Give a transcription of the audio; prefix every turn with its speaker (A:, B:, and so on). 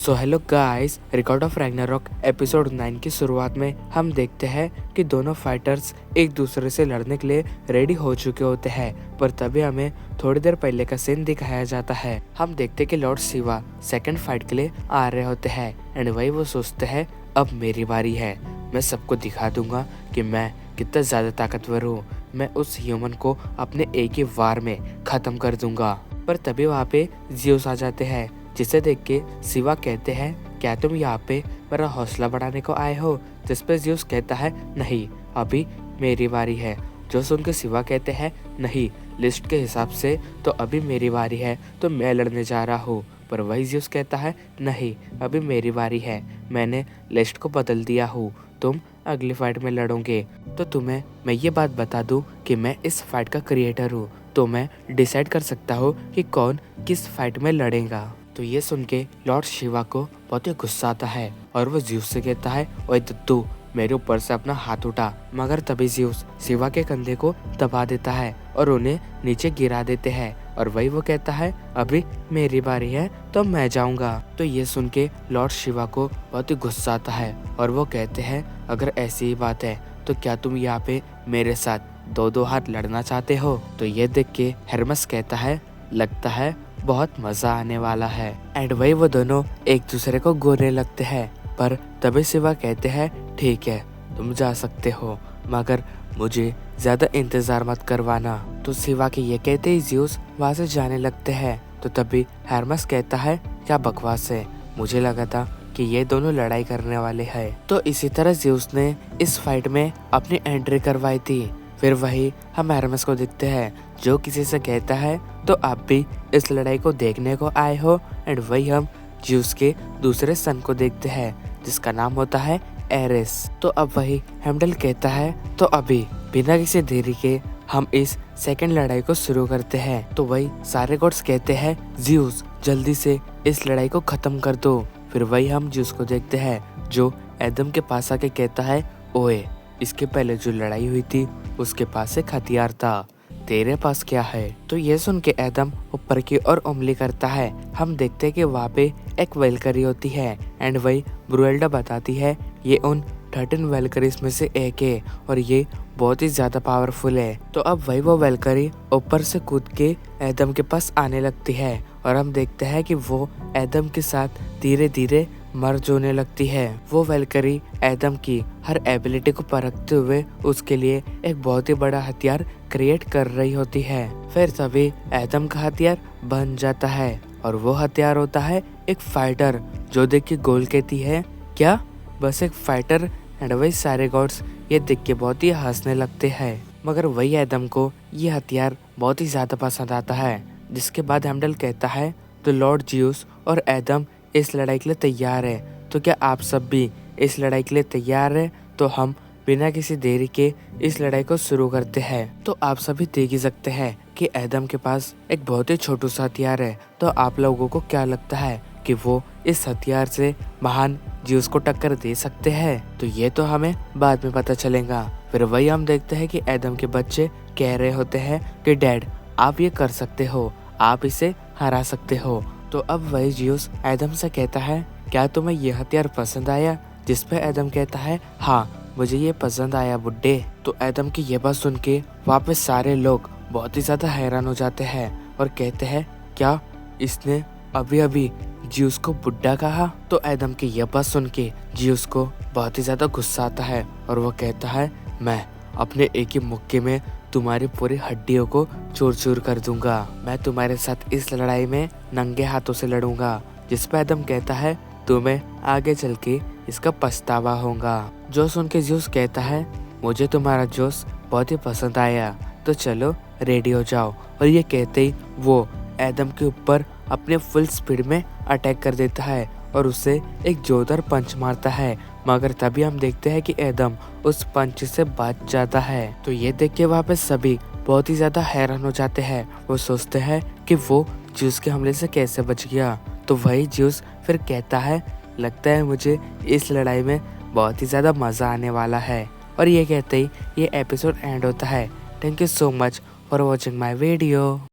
A: So hello guys, record of Ragnarok episode 9 की शुरुआत में हम देखते हैं कि दोनों फाइटर्स एक दूसरे से लड़ने के लिए रेडी हो चुके होते हैं। पर तभी हमें थोड़ी देर पहले का सीन दिखाया जाता है। हम देखते कि लॉर्ड शिवा सेकंड फाइट के लिए आ रहे होते हैं एंड वही वो सोचते हैं अब मेरी बारी है। मैं सबको दिखा दूंगा कि मैं कितना ज्यादा ताकतवर हूँ। मैं उस ह्यूमन को अपने एक ही वार में खत्म कर दूंगा। पर तभी वहाँ पे जियोस आ जाते हैं, जिसे देख के शिवा कहते हैं क्या तुम यहाँ पे मेरा हौसला बढ़ाने को आए हो। जिस पे जियोस कहता है नहीं, अभी मेरी बारी है। जो सुन के शिवा कहते हैं नहीं, लिस्ट के हिसाब से तो अभी मेरी बारी है, तो मैं लड़ने जा रहा हूँ। पर वही जियोस कहता है नहीं, अभी मेरी बारी है, मैंने लिस्ट को बदल दिया हूँ, तुम अगली फाइट में लड़ोगे। तो तुम्हें मैं ये बात बता दूं कि मैं इस फाइट का क्रिएटर हूँ, तो मैं डिसाइड कर सकता हूँ कि कौन किस फाइट में लड़ेगा। तो ये सुन के लॉर्ड शिवा को बहुत ही गुस्सा आता है और वो जियूस से कहता है ओए दद्दू, मेरे ऊपर से अपना हाथ उठा। मगर तभी जियूस शिवा के कंधे को दबा देता है और उन्हें नीचे गिरा देते हैं और वही वो कहता है अभी मेरी बारी है, तो मैं जाऊंगा। तो ये सुन के लॉर्ड शिवा को बहुत ही गुस्सा आता है और वो कहते हैं अगर ऐसी ही बात है तो क्या तुम यहाँ पे मेरे साथ दो हाथ लड़ना चाहते हो। तो ये देख के हेरमस कहता है लगता है बहुत मजा आने वाला है। एंड वही वो दोनों एक दूसरे को गोरने लगते हैं। पर तभी शिवा कहते हैं ठीक है, तुम जा सकते हो, मगर मुझे ज्यादा इंतजार मत करवाना। तो शिवा के ये कहते ही जियूस वहाँ से जाने लगते हैं। तो तभी हेरमस कहता है क्या बकवास है, मुझे लगा था कि ये दोनों लड़ाई करने वाले हैं। तो इसी तरह जियूस ने इस फाइट में अपनी एंट्री करवाई थी। फिर वही हम हेरमस को देखते हैं जो किसी से कहता है तो आप भी इस लड़ाई को देखने को आए हो। एंड वही हम जियूस के दूसरे सन को देखते हैं जिसका नाम होता है एरेस। तो अब वही हेमडल कहता है तो अभी बिना किसी देरी के हम इस सेकंड लड़ाई को शुरू करते हैं। तो वही सारे गॉड्स कहते हैं जियूस जल्दी से इस लड़ाई को खत्म कर दो। फिर वही हम जियूस को देखते हैं जो एडम के पास आके कहता है ओए, इसके पहले जो लड़ाई हुई थी उसके पास एक हथियार था, तेरे पास क्या है। तो ये सुन के एडम ऊपर की ओर उंगली करता है। हम देखते हैं कि वहाँ पे एक वेलकरी होती है एंड वही ब्रुएल्डा बताती है ये उन 13 वेलकरीज में से एक है और ये बहुत ही ज्यादा पावरफुल है। तो अब वही वो वेलकरी ऊपर से कूद के एडम के पास आने लगती है और हम देखते हैं कि वो एडम के साथ धीरे धीरे मर्ज होने लगती है। वो वेलकरी एडम की हर एबिलिटी को परखते हुए उसके लिए एक बहुत ही बड़ा हथियार क्रिएट कर रही होती है। फिर तभी एडम का हथियार बन जाता है और वो हथियार होता है एक फाइटर। जो देख के गोल कहती है क्या बस एक फाइटर। एंड वही सारे गॉड्स ये देख के बहुत ही हंसने लगते हैं। मगर वही एडम को ये हथियार बहुत ही ज्यादा पसंद आता है। जिसके बाद हेमडल कहता है तो लॉर्ड जियूस और एडम इस लड़ाई के लिए तैयार है, तो क्या आप सब भी इस लड़ाई के लिए तैयार है। तो हम बिना किसी देरी के इस लड़ाई को शुरू करते हैं। तो आप सभी देख ही सकते हैं कि एडम के पास एक बहुत ही छोटू सा हथियार है। तो आप लोगों को क्या लगता है कि वो इस हथियार से महान जियूस को टक्कर दे सकते हैं। तो ये तो हमें बाद में पता चलेगा। फिर वही हम देखते हैं कि एडम के बच्चे कह रहे होते हैं कि डैड आप ये कर सकते हो, आप इसे हरा सकते हो। तो अब वही जियूस एडम से कहता है क्या तुम्हें ये हथियार पसंद आया। जिस पे एडम कहता है हाँ मुझे ये पसंद आया बुड्ढे। तो एडम की ये बात सुन के वहाँ पे सारे लोग बहुत ही ज्यादा हैरान हो जाते हैं और कहते हैं क्या इसने अभी अभी जियूस को बुड्ढा कहा। तो एडम की यह बात सुन के जियूस को बहुत ही ज्यादा गुस्सा आता है और वो कहता है मैं अपने एक ही मुक्के में तुम्हारी पूरी हड्डियों को चूर चूर कर दूंगा। मैं तुम्हारे साथ इस लड़ाई में नंगे हाथों से लड़ूंगा। जिस पे एडम कहता है तुम्हें आगे चल के इसका पछतावा होगा। जो सुन के जियूस कहता है मुझे तुम्हारा जोश बहुत ही पसंद आया, तो चलो रेडी हो जाओ। और ये कहते ही वो एडम के ऊपर अपने फुल स्पीड में अटैक कर देता है और उसे एक जोरदार पंच मारता है। मगर तभी हम देखते हैं कि एडम उस पंच से बच जाता है। तो ये देख के वहाँ पे सभी बहुत ही ज्यादा हैरान हो जाते हैं। वो सोचते हैं कि वो जियूस के हमले से कैसे बच गया। तो वही जियूस फिर कहता है लगता है मुझे इस लड़ाई में बहुत ही ज्यादा मजा आने वाला है। और ये कहते ही ये एपिसोड एंड होता है। Thank you so much for watching my video.